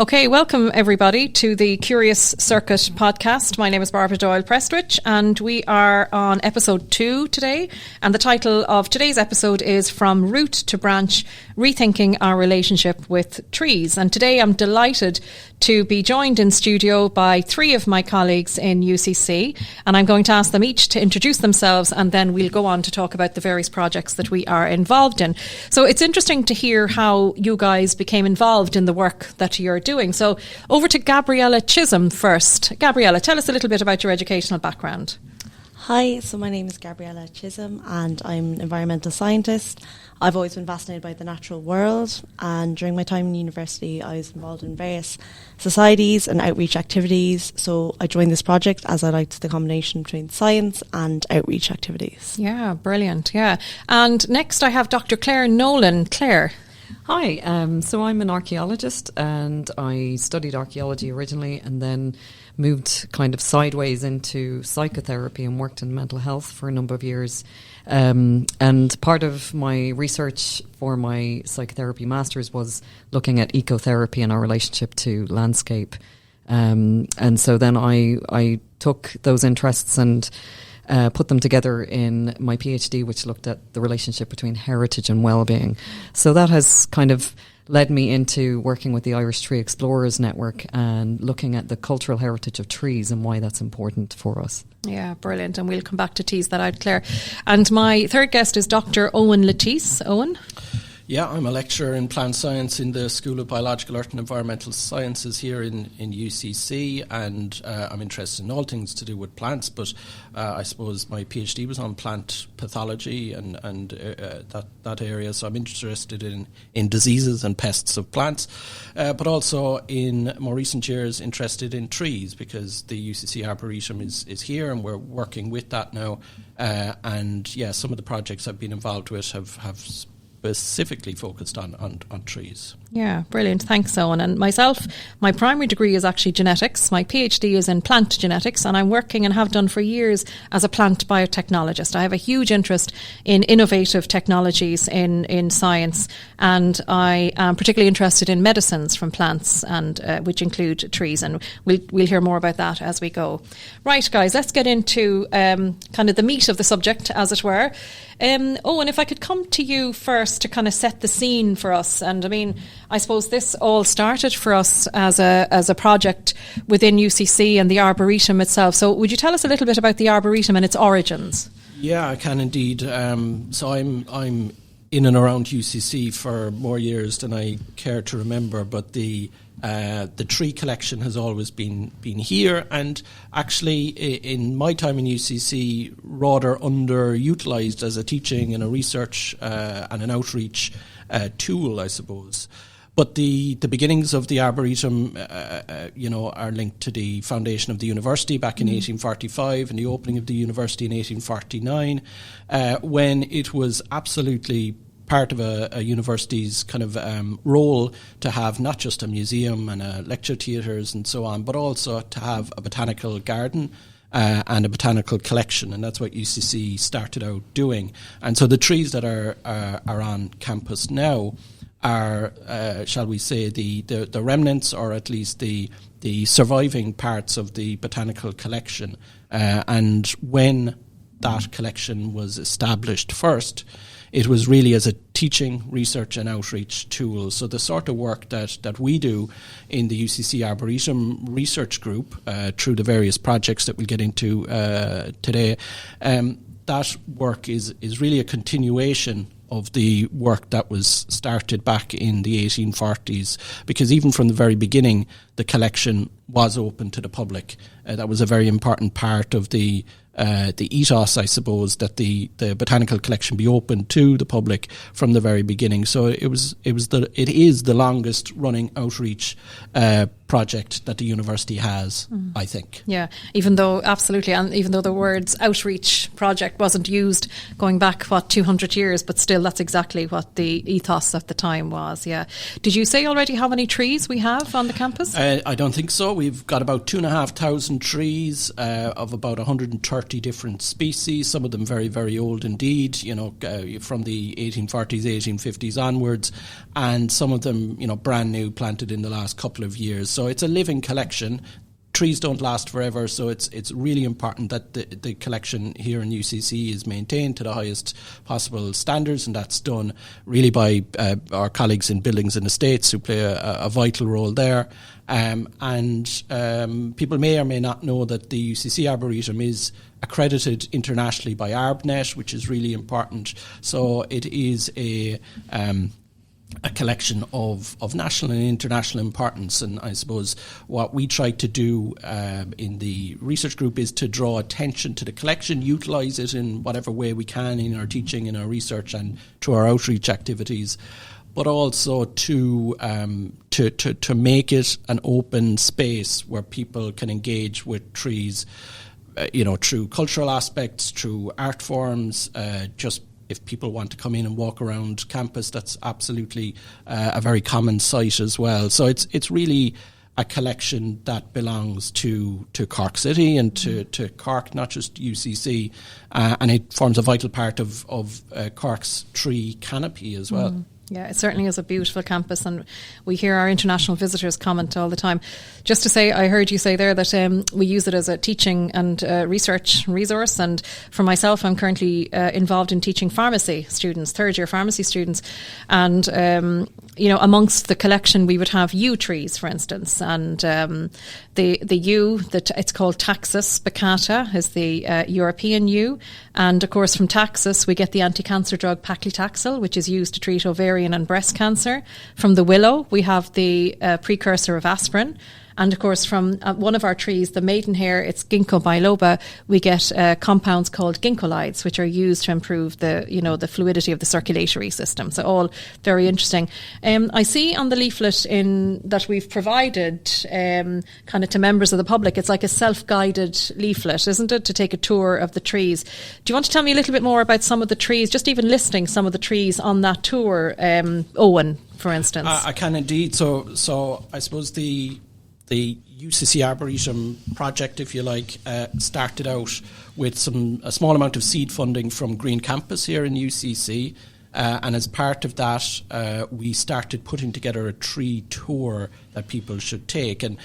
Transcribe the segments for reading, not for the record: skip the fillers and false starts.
Okay, welcome everybody to the Curious Circuit podcast. My name is Barbara Doyle Prestwich and we are on episode 2 today. And the title of today's episode is From Root to Branch, Rethinking Our Relationship with Trees. And today I'm delighted to be joined in studio by 3 of my colleagues in UCC. And I'm going to ask them each to introduce themselves and then we'll go on to talk about the various projects that we are involved in. So it's interesting to hear how you guys became involved in the work that you're doing. So over to Gabriella Chisholm first. Gabriella, tell us a little bit about your educational background. Hi, so my name is Gabriella Chisholm and I'm an environmental scientist. I've always been fascinated by the natural world, and during my time in university I was involved in various societies and outreach activities. So I joined this project as I liked the combination between science and outreach activities. Yeah, brilliant, yeah. And next I have Dr. Claire Nolan. Claire. Hi, so I'm an archaeologist and I studied archaeology originally and then moved kind of sideways into psychotherapy and worked in mental health for a number of years. And part of my research for my psychotherapy masters was looking at ecotherapy and our relationship to landscape. And so then I took those interests and put them together in my PhD, which looked at the relationship between heritage and well-being. So that has kind of led me into working with the Irish Tree Explorers Network and looking at the cultural heritage of trees and why that's important for us. Yeah, brilliant. And we'll come back to tease that out, Claire. And my third guest is Dr. Owen Latisse. Owen? Yeah, I'm a lecturer in plant science in the School of Biological, Earth and Environmental Sciences here in UCC, and I'm interested in all things to do with plants, but I suppose my PhD was on plant pathology and that area, so I'm interested in diseases and pests of plants, but also in more recent years interested in trees, because the UCC Arboretum is here and we're working with that now, and yeah, some of the projects I've been involved with have specifically focused on trees. Yeah, brilliant. Thanks, Owen. And myself, my primary degree is actually genetics. My PhD is in plant genetics, and I'm working and have done for years as a plant biotechnologist. I have a huge interest in innovative technologies in science, and I am particularly interested in medicines from plants, and which include trees. And we'll hear more about that as we go. Right, guys, let's get into kind of the meat of the subject, as it were. Owen, if I could come to you first to kind of set the scene for us. And I mean, I suppose this all started for us as a project within UCC and the Arboretum itself. So would you tell us a little bit about the Arboretum and its origins? Yeah, I can indeed. So I'm in and around UCC for more years than I care to remember, but the tree collection has always been here, and actually in my time in UCC rather underutilised as a teaching and a research and an outreach tool, I suppose. But the beginnings of the Arboretum, are linked to the foundation of the university back in 1845 and the opening of the university in 1849, when it was absolutely part of a university's kind of role to have not just a museum and lecture theatres and so on, but also to have a botanical garden and a botanical collection, and that's what UCC started out doing. And so the trees that are on campus now are, shall we say, the remnants, or at least the surviving parts of the botanical collection. And when that collection was established first, it was really as a teaching, research and outreach tool. So the sort of work that we do in the UCC Arboretum Research Group through the various projects that we'll get into today, that work is really a continuation of the work that was started back in the 1840s, because even from the very beginning, the collection was open to the public. That was a very important part of the ethos, I suppose, that the botanical collection be open to the public from the very beginning. So it is the longest running outreach project that the university has, I think. Yeah, even though the words outreach project wasn't used going back 200 years, but still that's exactly what the ethos at the time was. Yeah. Did you say already how many trees we have on the campus? I don't think so. We've got about 2,500 trees of about 130 30 different species, some of them very, very old indeed, from the 1840s, 1850s onwards, and some of them, brand new, planted in the last couple of years. So it's a living collection. Trees don't last forever, so it's really important that the collection here in UCC is maintained to the highest possible standards, and that's done really by our colleagues in Buildings and Estates, who play a vital role there. People may or may not know that the UCC Arboretum is accredited internationally by ArbNet, which is really important. So it is a collection of national and international importance, and I suppose what we try to do in the research group is to draw attention to the collection, utilise it in whatever way we can in our teaching, in our research, and through our outreach activities, but also to make it an open space where people can engage with trees, through cultural aspects, through art forms, just if people want to come in and walk around campus, that's absolutely a very common sight as well. So it's really a collection that belongs to Cork City and to Cork, not just UCC, and it forms a vital part of Cork's tree canopy as well. Yeah, it certainly is a beautiful campus, and we hear our international visitors comment all the time. Just to say, I heard you say there that we use it as a teaching and research resource, and for myself, I'm currently involved in teaching pharmacy students, third-year pharmacy students, and amongst the collection we would have yew trees, for instance, and the yew, it's called Taxus baccata, is the European yew, and of course from Taxus we get the anti-cancer drug paclitaxel, which is used to treat ovarian and breast cancer. From the willow we have the precursor of aspirin. And of course, from one of our trees, the maidenhair, it's Ginkgo biloba, we get compounds called ginkgolides, which are used to improve the fluidity of the circulatory system. So all very interesting. I see on the leaflet that we've provided kind of to members of the public, it's like a self-guided leaflet, isn't it, to take a tour of the trees. Do you want to tell me a little bit more about some of the trees, just even listing some of the trees on that tour, Owen, for instance? I can indeed. So I suppose the UCC Arboretum project, if you like, started out with a small amount of seed funding from Green Campus here in UCC. And as part of that, we started putting together a tree tour that people should take. And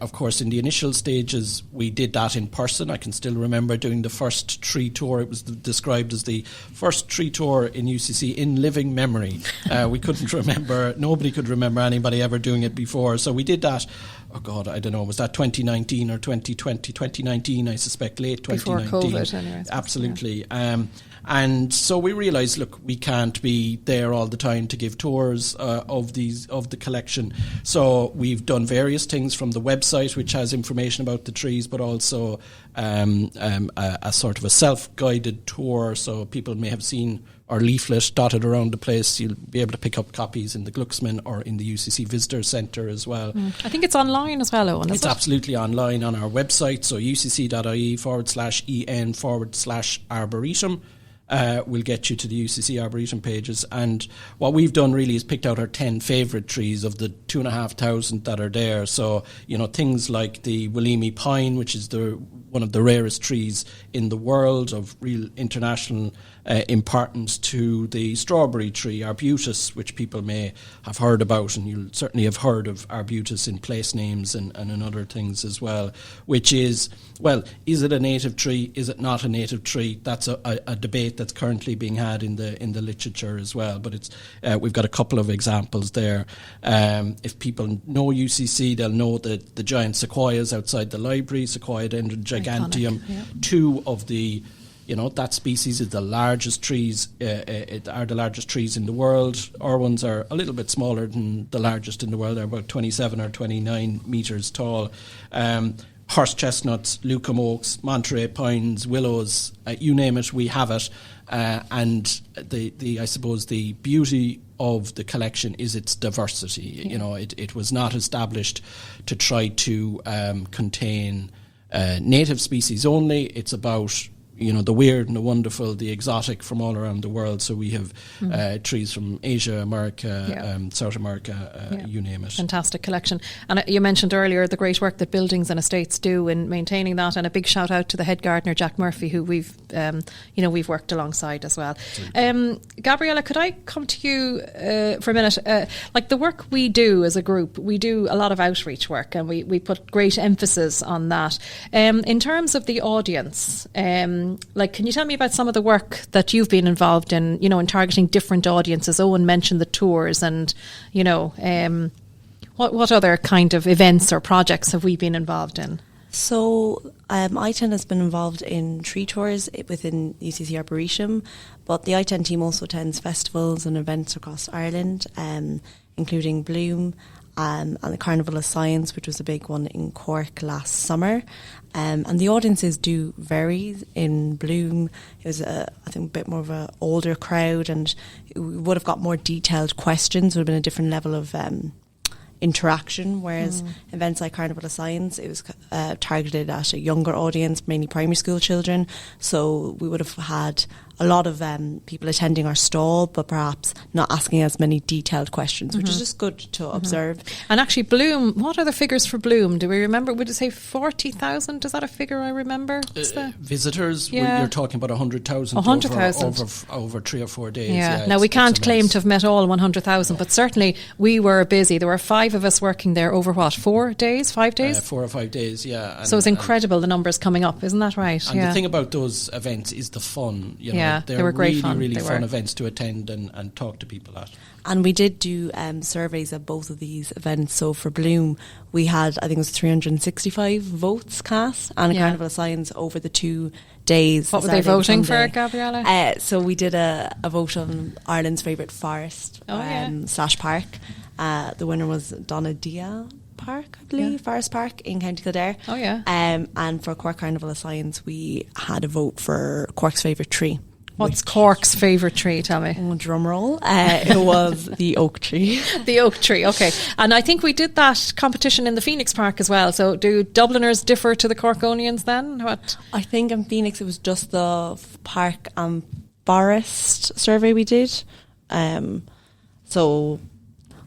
of course, in the initial stages, we did that in person. I can still remember doing the first tree tour. It was described as the first tree tour in UCC in living memory. We couldn't remember, nobody could remember anybody ever doing it before. So we did that. Oh God, I don't know, was that 2019 or 2020? 2019, I suspect, late 2019. Before COVID, anyway. Absolutely. Yeah. And so we realised, look, we can't be there all the time to give tours of the collection. So we've done various things from the website, which has information about the trees, but also a sort of a self-guided tour. So people may have seen our leaflet dotted around the place. You'll be able to pick up copies in the Glucksman or in the UCC Visitor Centre as well. I think it's online as well, Owen, It's absolutely online on our website, so ucc.ie/en/arboretum. Will get you to the UCC Arboretum pages, and what we've done really is picked out our 10 favourite trees of the 2,500 that are there. So things like the Willemi pine, which is one of the rarest trees in the world, of real international importance, to the strawberry tree arbutus, which people may have heard about, and you'll certainly have heard of arbutus in place names and in other things as well, which is, well, is it a native tree, is it not a native tree? That's a debate that's currently being had in the literature as well, but it's we've got a couple of examples there. If people know UCC, they'll know that the giant sequoias outside the library, Sequoia giganteum, yeah. Two of the that species is the largest trees, are the largest trees in the world. Our ones are a little bit smaller than the largest in the world. They're about 27 or 29 metres tall. Horse chestnuts, Lucum oaks, Monterey pines, willows, you name it, we have it. And I suppose the beauty of the collection is its diversity. Yeah. It was not established to try to contain native species only. It's about the weird and the wonderful, the exotic from all around the world. So we have trees from Asia, America, South America, you name it. Fantastic collection. And you mentioned earlier the great work that buildings and estates do in maintaining that, and a big shout out to the head gardener, Jack Murphy, who we've worked alongside as well. Gabriella, could I come to you for a minute? Like the work we do as a group, we do a lot of outreach work, and we put great emphasis on that. In terms of the audience, can you tell me about some of the work that you've been involved in, in targeting different audiences? Owen mentioned the tours, and, what other kind of events or projects have we been involved in? So I-10 has been involved in tree tours within UCC Arboretum, but the I-10 team also attends festivals and events across Ireland, including Bloom, and the Carnival of Science, which was a big one in Cork last summer. And the audiences do vary. In Bloom, it was, I think, a bit more of an older crowd, and we would have got more detailed questions, would have been a different level of interaction, whereas events like Carnival of Science, it was targeted at a younger audience, mainly primary school children. So we would have had a lot of people attending our stall, but perhaps not asking as many detailed questions, which is just good to observe. And actually, Bloom, what are the figures for Bloom? Do we remember? Would it say 40,000? Is that a figure I remember? Visitors, you're talking about 100,000 over 3 or 4 days. Yeah. Now, we can't claim to have met all 100,000, but certainly we were busy. There were 5 of us working there over 4 days, 5 days? 4 or 5 days, yeah. So it's incredible the numbers coming up, isn't that right? And the thing about those events is the fun. They were great really, fun. really fun events to attend and talk to people at. And we did do surveys at both of these events. So for Bloom, we had, I think it was 365 votes cast, and Carnival of Science over the 2 days. What were they voting for, Gabriella? So we did a vote on Ireland's favourite forest / park. The winner was Donadea Park, I believe, Forest Park in County Kildare. Oh, yeah. And for Cork Carnival of Science, we had a vote for Cork's favourite tree. What's Cork's favourite tree? Tell me. Oh, drum roll. It was the oak tree. The oak tree, okay. And I think we did that competition in the Phoenix Park as well. So do Dubliners differ to the Corkonians then? What? I think in Phoenix it was just the park and forest survey we did. So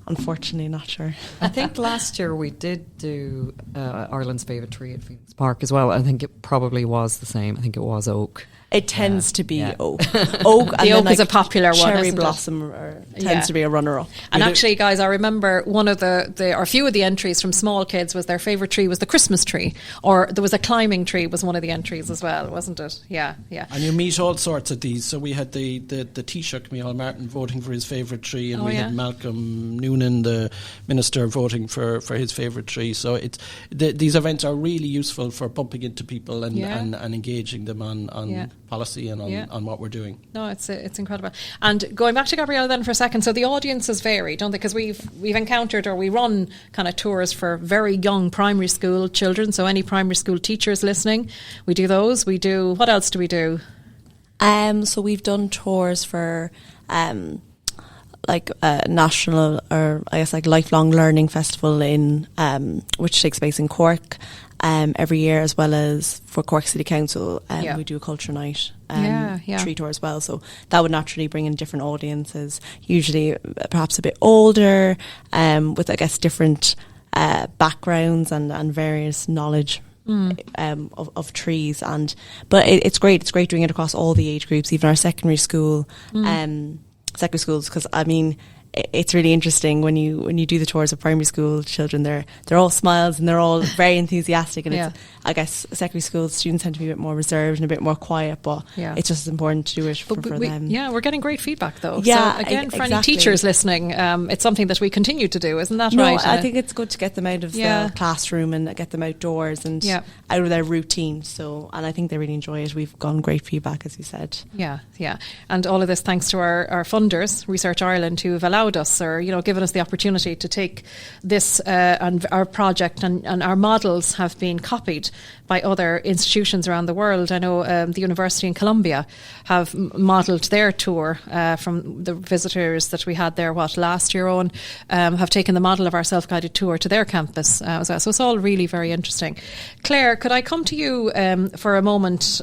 unfortunately, not sure. I think last year we did do Ireland's favourite tree at Phoenix Park as well. I think it probably was the same. I think it was oak. It tends to be oak. Oak, the oak is a popular one. Cherry blossom tends to be a runner-up. And actually, guys, I remember one of or a few of the entries from small kids was their favourite tree was the Christmas tree, or there was a climbing tree was one of the entries as well, wasn't it? Yeah. And you meet all sorts of these. So we had the Taoiseach, Micheál Martin, voting for his favourite tree, and we had Malcolm Noonan, the minister, voting for his favourite tree. So these events are really useful for bumping into people and engaging them on policy and on what we're doing. No, it's incredible. And going back to Gabriella then for a second, so the audiences vary, don't they? Because we've encountered, or we run kind of tours for very young primary school children, so any primary school teachers listening, we do those. We do, what else do we do? So we've done tours for national, or I guess like lifelong learning festival in which takes place in Cork every year, as well as for Cork City Council we do a culture night tree tour as well. So that would naturally bring in different audiences, usually perhaps a bit older, with I guess different backgrounds and various knowledge of trees. But it's great doing it across all the age groups, even our secondary schools, because I mean it's really interesting when you do the tours of primary school children. They're all smiles and they're all very enthusiastic, and it's, I guess secondary school students tend to be a bit more reserved and a bit more quiet, but it's just as important to do it for them. Yeah, we're getting great feedback though. Yeah, so again, for any teachers listening, it's something that we continue to do, isn't that no, right? I think it's good to get them out of the classroom and get them outdoors and out of their routine. So, and I think they really enjoy it. We've gotten great feedback, as you said. Yeah. And all of this thanks to our funders, Research Ireland, who have allowed us, or given us the opportunity to take this and our project and our models have been copied by other institutions around the world. I know the University in Columbia have modelled their tour from the visitors that we had there last year on, have taken the model of our self-guided tour to their campus as well. So it's all really very interesting. Claire, could I come to you for a moment?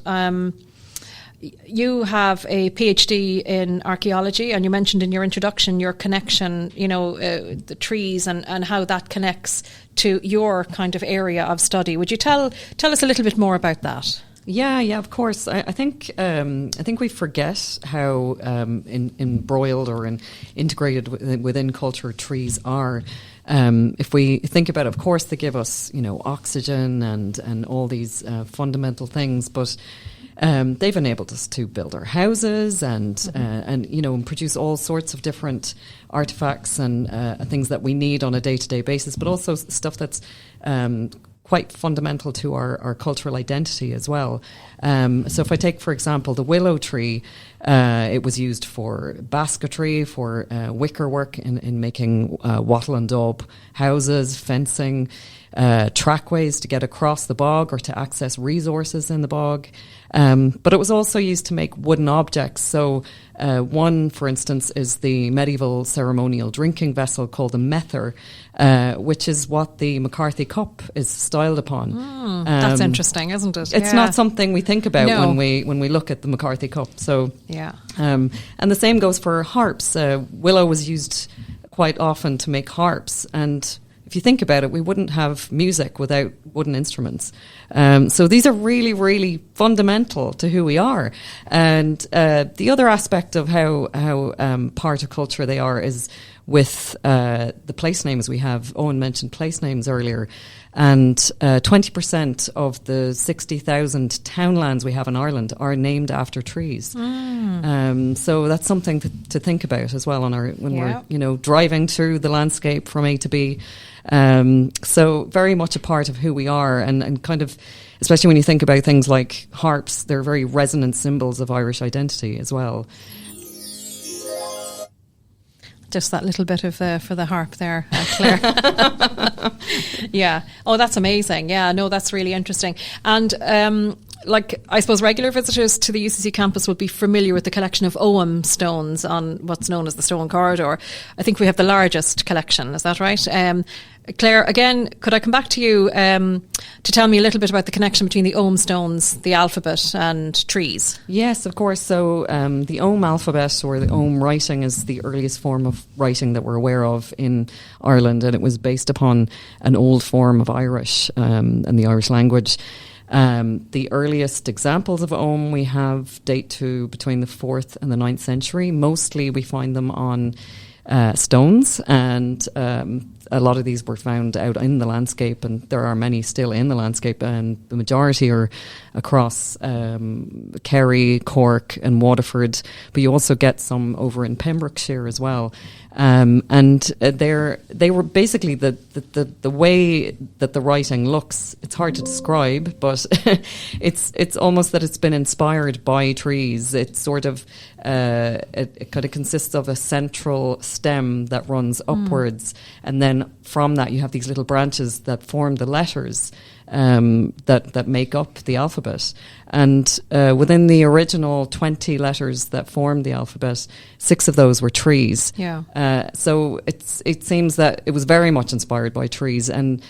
you have a PhD in archaeology, and you mentioned in your introduction your connection, the trees and how that connects to your kind of area of study. Would you tell us a little bit more about that? Yeah, of course. I think we forget how embroiled or integrated within culture trees are. If we think about it, of course, they give us, oxygen and all these fundamental things, but they've enabled us to build our houses and produce all sorts of different artifacts and things that we need on a day-to-day basis, but also stuff that's quite fundamental to our cultural identity as well. So if I take, for example, the willow tree, it was used for basketry, for wicker work in making wattle and daub houses, fencing, trackways to get across the bog or to access resources in the bog. But it was also used to make wooden objects. So one, for instance, is the medieval ceremonial drinking vessel called the mether, which is what the McCarthy cup is styled upon. That's interesting, isn't it? It's not something we think about when we look at the McCarthy cup. So and the same goes for harps. Willow was used quite often to make harps, and if you think about it, we wouldn't have music without wooden instruments. So these are really, really fundamental to who we are. And the other aspect of how part of culture they are is with the place names we have. Owen mentioned place names earlier. And 20% of the 60,000 townlands we have in Ireland are named after trees. So that's something to think about as well when we're driving through the landscape from A to B. So very much a part of who we are, and kind of, especially when you think about things like harps, they're very resonant symbols of Irish identity as well. Just that little bit of for the harp there, Claire. Yeah. Oh, that's amazing. Yeah, no, that's really interesting. And I suppose regular visitors to the UCC campus would be familiar with the collection of Ogham stones on what's known as the Stone Corridor. I think we have the largest collection. Is that right? Claire, again, could I come back to you to tell me a little bit about the connection between the Ogham stones, the alphabet and trees? Yes, of course. So the Ogham alphabet, or the Ogham writing, is the earliest form of writing that we're aware of in Ireland, and it was based upon an old form of Irish and the Irish language. The earliest examples of Ogham we have date to between the 4th and the 9th century. Mostly we find them on stones, and a lot of these were found out in the landscape, and there are many still in the landscape, and the majority are across Kerry, Cork and Waterford, but you also get some over in Pembrokeshire as well. And they were basically the way that the writing looks. It's hard to describe, but it's almost that it's been inspired by trees. It's sort of it kind of consists of a central stem that runs upwards, and then from that you have these little branches that form the letters that make up the alphabet. And within the original 20 letters that formed the alphabet, 6 of those were trees. Yeah. So it seems that it was very much inspired by trees, and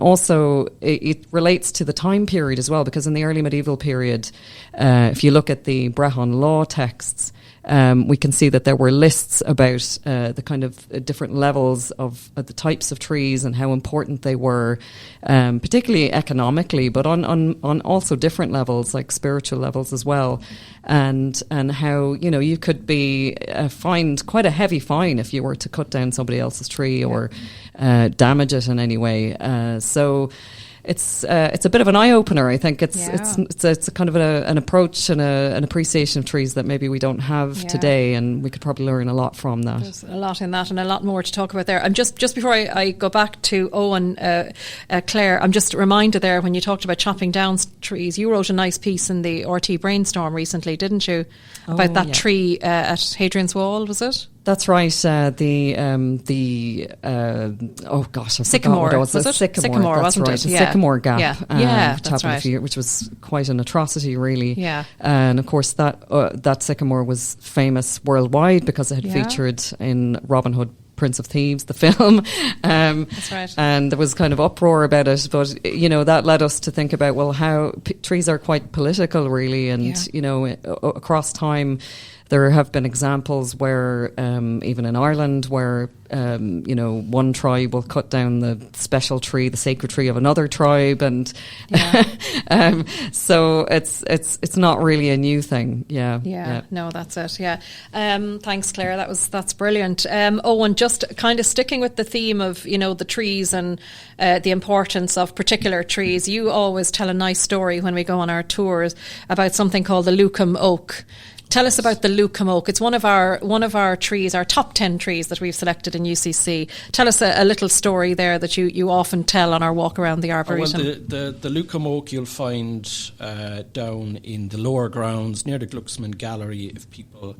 also it relates to the time period as well, because in the early medieval period, if you look at the Brehon law texts, we can see that there were lists about the kind of different levels of the types of trees and how important they were, particularly economically, but on also different levels, like spiritual levels as well, and how you could be fined quite a heavy fine if you were to cut down somebody else's tree or damage it in any way. So it's a bit of an eye opener. I think it's a kind of an approach and an appreciation of trees that maybe we don't have today, and we could probably learn a lot from that. There's a lot in that, and a lot more to talk about there. And just before I go back to Owen, Claire, I'm just reminded there when you talked about chopping down trees, you wrote a nice piece in the RT Brainstorm recently, didn't you, about that tree at Hadrian's Wall? Was it? That's right. Sycamore. Was it? Sycamore, that's wasn't right. it? A sycamore gap. Yeah, that's right. Which was quite an atrocity, really. Yeah. And of course, that sycamore was famous worldwide because it had featured in Robin Hood Prince of Thieves, the film. That's right. And there was kind of uproar about it, but that led us to think about, well, how trees are quite political, really, and across time there have been examples where even in Ireland where one tribe will cut down the special tree, the sacred tree of another tribe, and so it's not really a new thing. No, that's it. Thanks, Claire, that's brilliant. And just kind of sticking with the theme of the trees and the importance of particular trees, you always tell a nice story when we go on our tours about something called the Lucan oak. Tell us about the Lucan oak. It's one of our trees, our top 10 trees that we've selected in UCC. Tell us a little story there that you often tell on our walk around the Arboretum. The Lucan oak you'll find down in the lower grounds near the Glucksman Gallery, if people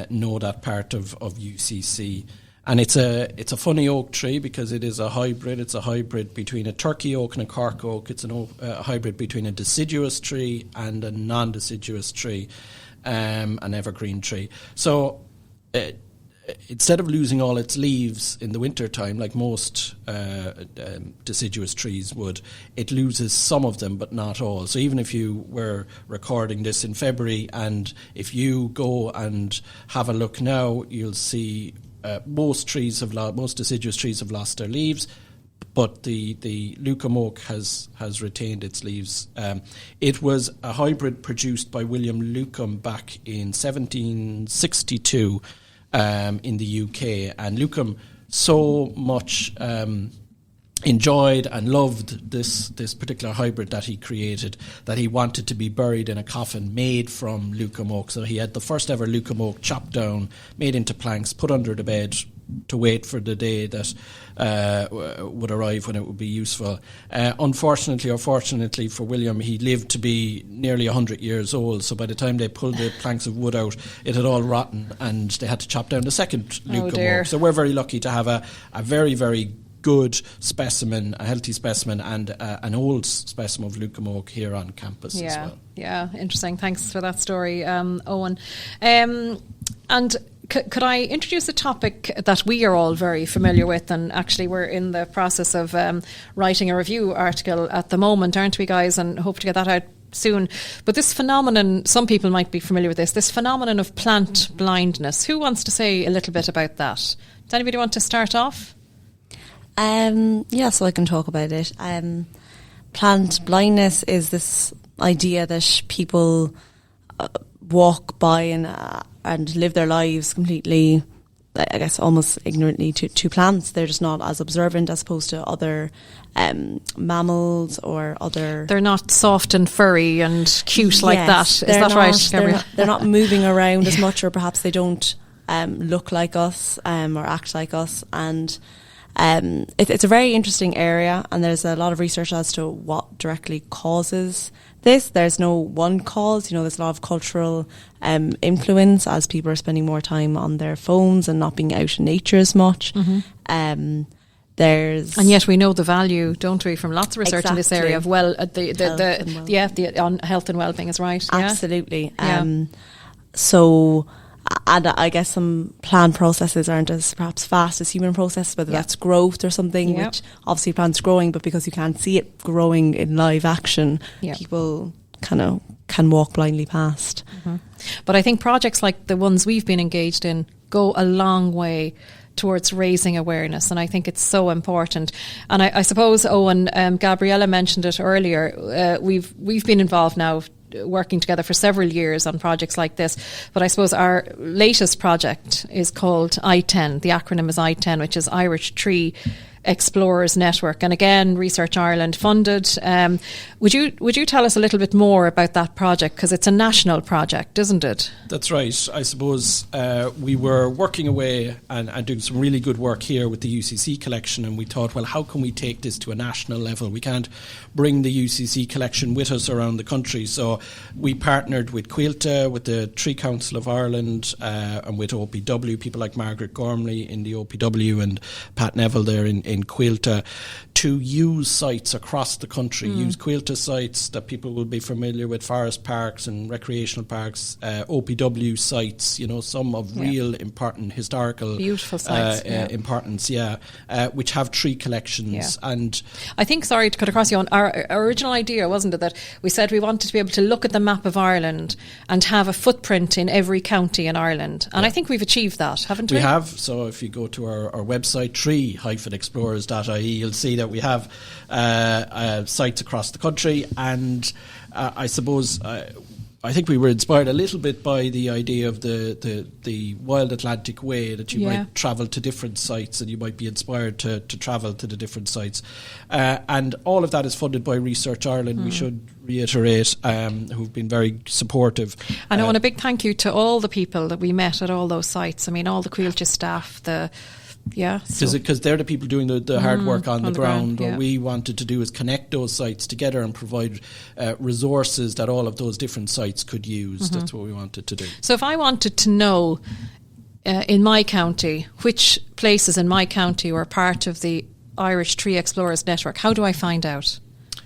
know that part of UCC. And it's a funny oak tree because it is a hybrid. It's a hybrid between a Turkey oak and a Cork oak. It's a hybrid between a deciduous tree and a non-deciduous tree. An evergreen tree. So instead of losing all its leaves in the winter time, like most deciduous trees would, it loses some of them, but not all. So even if you were recording this in February, and if you go and have a look now, you'll see most deciduous trees have lost their leaves. But the Lucan oak has retained its leaves. It was a hybrid produced by William Lucan back in 1762 in the UK. And Lucan so much enjoyed and loved this particular hybrid that he created that he wanted to be buried in a coffin made from Lucan oak. So he had the first ever Lucan oak chopped down, made into planks, put under the bed to wait for the day that would arrive when it would be useful. Unfortunately or fortunately for William, he lived to be nearly 100 years old, so by the time they pulled the planks of wood out, it had all rotten and they had to chop down the second Lucan oak. So we're very lucky to have a very, very good specimen, a healthy specimen, and an old specimen of Lucan oak here on campus as well. Yeah, interesting. Thanks for that story, Owen. And could I introduce a topic that we are all very familiar with, and actually we're in the process of writing a review article at the moment, aren't we, guys, and hope to get that out soon. But this phenomenon, some people might be familiar with this phenomenon of plant blindness. Who wants to say a little bit about that? Does anybody want to start off? So I can talk about it. Plant blindness is this idea that people walk by and live their lives completely, I guess, almost ignorantly to plants. They're just not as observant as opposed to other mammals or other... They're not soft and furry and cute like that. Is that right, Gabrielle? They're not moving around as much, or perhaps they don't look like us or act like us. And it's a very interesting area, and there's a lot of research as to what directly causes this. There's no one cause. There's a lot of cultural influence as people are spending more time on their phones and not being out in nature as much. Mm-hmm. And yet we know the value, don't we, from lots of research in this area of on health and well-being is right. Absolutely. So, and I guess some plant processes aren't as perhaps fast as human processes, whether that's growth or something, which obviously plants growing, but because you can't see it growing in live action, people kind of can walk blindly past. Mm-hmm. But I think projects like the ones we've been engaged in go a long way towards raising awareness, and I think it's so important. And I suppose, Owen, Gabriella mentioned it earlier, we've been involved now working together for several years on projects like this, but I suppose our latest project is called I10. The acronym is I10, which is Irish Tree Explorers Network, and again, Research Ireland funded. Would you tell us a little bit more about that project, because it's a national project, isn't it? That's right. I suppose we were working away and doing some really good work here with the UCC collection, and we thought, well, how can we take this to a national level? We can't bring the UCC collection with us around the country, so we partnered with Quilta, with the Tree Council of Ireland, and with OPW, people like Margaret Gormley in the OPW and Pat Neville there in in Quilta to use sites across the country, use Quilta sites that people will be familiar with, forest parks and recreational parks, OPW sites, some of real important historical beautiful sites, importance, which have tree collections. And I think, sorry to cut across you, our original idea, wasn't it, that we said we wanted to be able to look at the map of Ireland and have a footprint in every county in Ireland. And I think we've achieved that, haven't we? We have. So if you go to our website, tree-explorers.ie, you'll see that we have sites across the country. And I suppose I think we were inspired a little bit by the idea of the Wild Atlantic Way, that you might travel to different sites and you might be inspired to travel to the different sites. And all of that is funded by Research Ireland, we should reiterate, who've been very supportive. And I want a big thank you to all the people that we met at all those sites. I mean, all the Quilta staff, because they're the people doing the hard work on the ground. Yeah. What we wanted to do is connect those sites together and provide resources that all of those different sites could use. That's what we wanted to do. So if I wanted to know in my county which places in my county were part of the Irish Tree Explorers Network, how do I find out?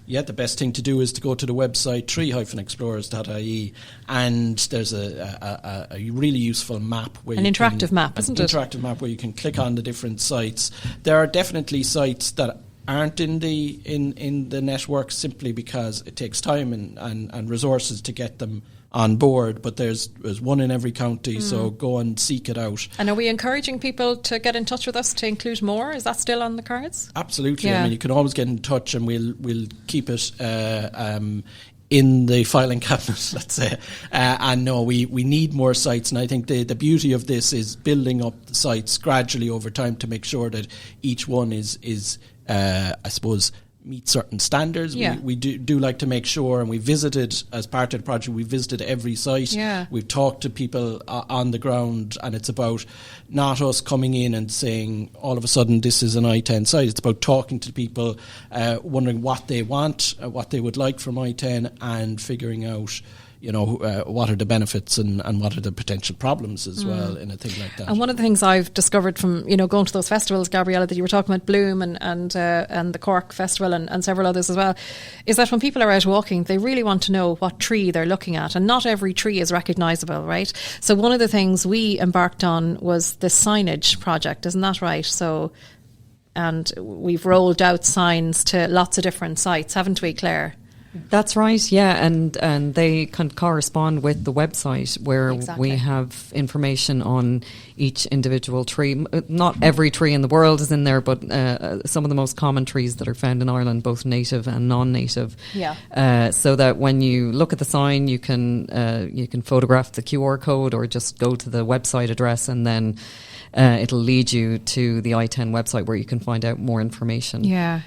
Yeah, the best thing to do is to go to the website tree-explorers.ie, and there's a really useful map. An interactive map, isn't it? An interactive map where you can click on the different sites. There are definitely sites that aren't in the network simply because it takes time and resources to get them on board, but there's one in every county, so go and seek it out. And are we encouraging people to get in touch with us to include more? Is that still on the cards? Absolutely. I mean, you can always get in touch, and we'll keep it in the filing cabinet, let's say. And no, we need more sites, and I think the beauty of this is building up the sites gradually over time to make sure that each one is I suppose, meet certain standards. We do like to make sure, and we visited, as part of the project, we visited every site. We've talked to people on the ground, and it's about not us coming in and saying all of a sudden this is an I-10 site. It's about talking to people, wondering what they want, what they would like from I-10, and figuring out what are the benefits and what are the potential problems as well in a thing like that. And one of the things I've discovered from going to those festivals, Gabriella, that you were talking about, Bloom and the Cork Festival and several others as well, is that when people are out walking, they really want to know what tree they're looking at, and not every tree is recognisable, right? So one of the things we embarked on was the signage project, isn't that right? So, and we've rolled out signs to lots of different sites, haven't we, Claire? That's right, yeah, and they can correspond with the website where we have information on each individual tree. Not every tree in the world is in there, but some of the most common trees that are found in Ireland, both native and non-native. So that when you look at the sign, you can photograph the QR code or just go to the website address, and then it'll lead you to the I-10 website where you can find out more information. Yeah.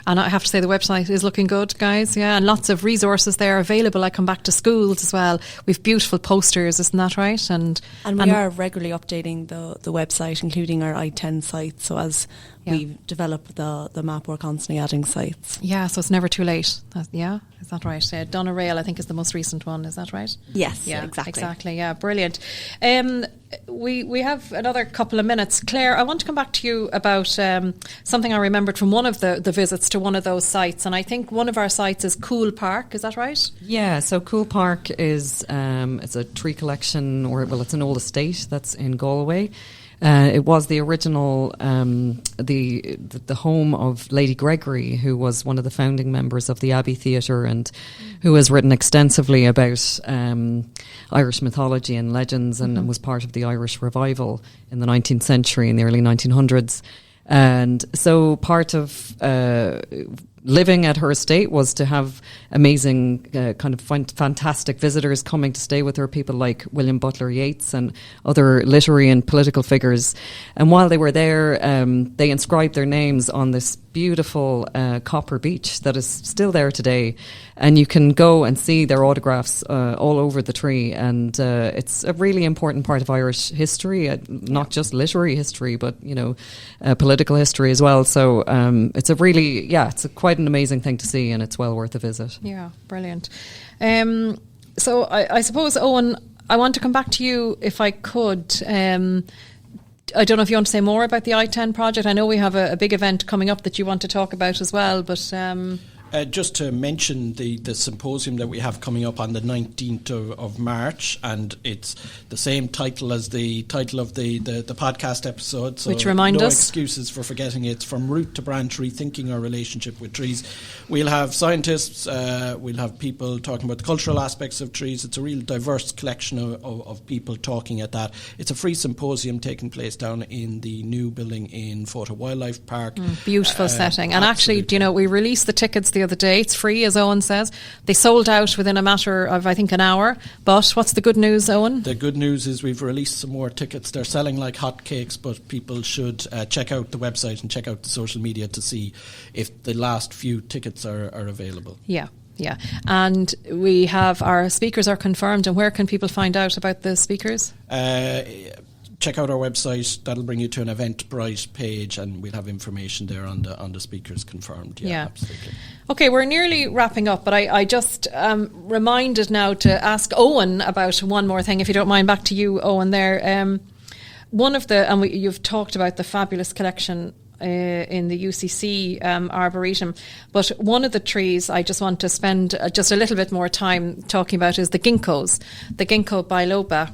And I have to say the website is looking good, guys. Yeah, and lots of resources there available. I come back to schools as well. We've beautiful posters, isn't that right? And we are regularly updating the website, including our I-10 sites. So as we develop the map, we're constantly adding sites. Yeah, so it's never too late. Is that right? Donegal, I think, is the most recent one. Is that right? Yes, yeah, exactly. Yeah, brilliant. We have another couple of minutes. Claire, I want to come back to you about something I remembered from one of the visits to one of those sites, and I think one of our sites is Cool Park. Is that right? Yeah, so Cool Park is it's a tree collection, it's an old estate that's in Galway. It was the original, the home of Lady Gregory, who was one of the founding members of the Abbey Theatre and who has written extensively about Irish mythology and legends and was part of the Irish revival in the 19th century, in the early 1900s. And so part of living at her estate was to have amazing kind of fantastic visitors coming to stay with her, people like William Butler Yeats and other literary and political figures. And while they were there, they inscribed their names on this beautiful copper beach that is still there today, and you can go and see their autographs all over the tree, and it's a really important part of Irish history, not just literary history, but political history as well. So it's it's quite an amazing thing to see, and it's well worth a visit. Yeah, brilliant. So I suppose, Owen, I want to come back to you if I could. I don't know if you want to say more about the I-10 project. I know we have a big event coming up that you want to talk about as well, but... Just to mention the symposium that we have coming up on the 19th of March, and it's the same title as the title of the podcast episode. So which remind us. No excuses for forgetting it. From root to branch, rethinking our relationship with trees. We'll have scientists, we'll have people talking about the cultural aspects of trees. It's a real diverse collection of people talking at that. It's a free symposium taking place down in the new building in Fota Wildlife Park. Beautiful setting. And absolutely. actually, we released the tickets the other day. It's free, as Owen says. They sold out within a matter of, I think, an hour. But what's the good news, Owen? The good news is we've released some more tickets. They're selling like hotcakes, but people should check out the website and check out the social media to see if the last few tickets are available. Yeah. And we have our speakers are confirmed. And where can people find out about the speakers? Check out our website. That'll bring you to an Eventbrite page, and we'll have information there on the speakers confirmed. Yeah, absolutely. Okay, we're nearly wrapping up, but I just reminded now to ask Owen about one more thing, if you don't mind. Back to you, Owen. There, you've talked about the fabulous collection in the UCC Arboretum, but one of the trees I just want to spend just a little bit more time talking about is the ginkgos, the ginkgo biloba.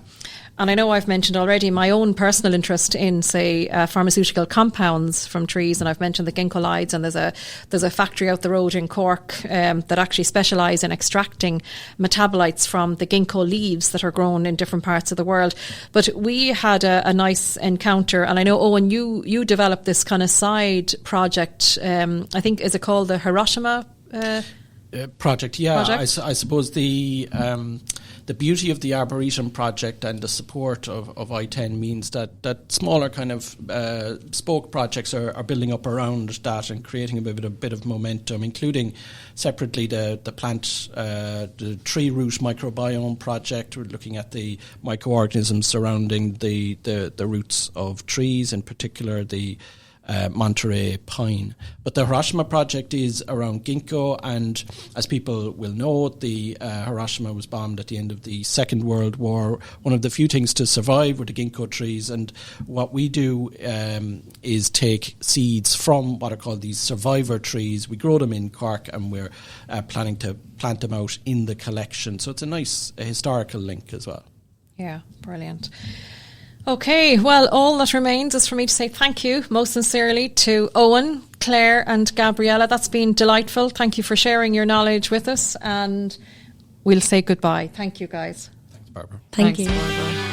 And I know I've mentioned already my own personal interest in, say, pharmaceutical compounds from trees, and I've mentioned the ginkgolides, and there's a factory out the road in Cork that actually specialise in extracting metabolites from the ginkgo leaves that are grown in different parts of the world. But we had a nice encounter, and I know, Owen, you developed this kind of side project. I think, is it called the Hiroshima project? Yeah, project? I suppose the beauty of the Arboretum project and the support of I-10 means that smaller kind of spoke projects are building up around that and creating a bit of momentum, including separately the plant, the tree root microbiome project. We're looking at the microorganisms surrounding the roots of trees, in particular the Monterey pine. But the Hiroshima project is around ginkgo, and as people will know, the Hiroshima was bombed at the end of the Second World War. One of the few things to survive were the ginkgo trees, and what we do is take seeds from what are called these survivor trees. We grow them in Cork, and we're planning to plant them out in the collection. So it's a nice historical link as well. Yeah, brilliant. Okay, well, all that remains is for me to say thank you most sincerely to Owen, Claire and Gabriella. That's been delightful. Thank you for sharing your knowledge with us, and we'll say goodbye. Thank you, guys. Thanks, Barbara. Thank you. Barbara.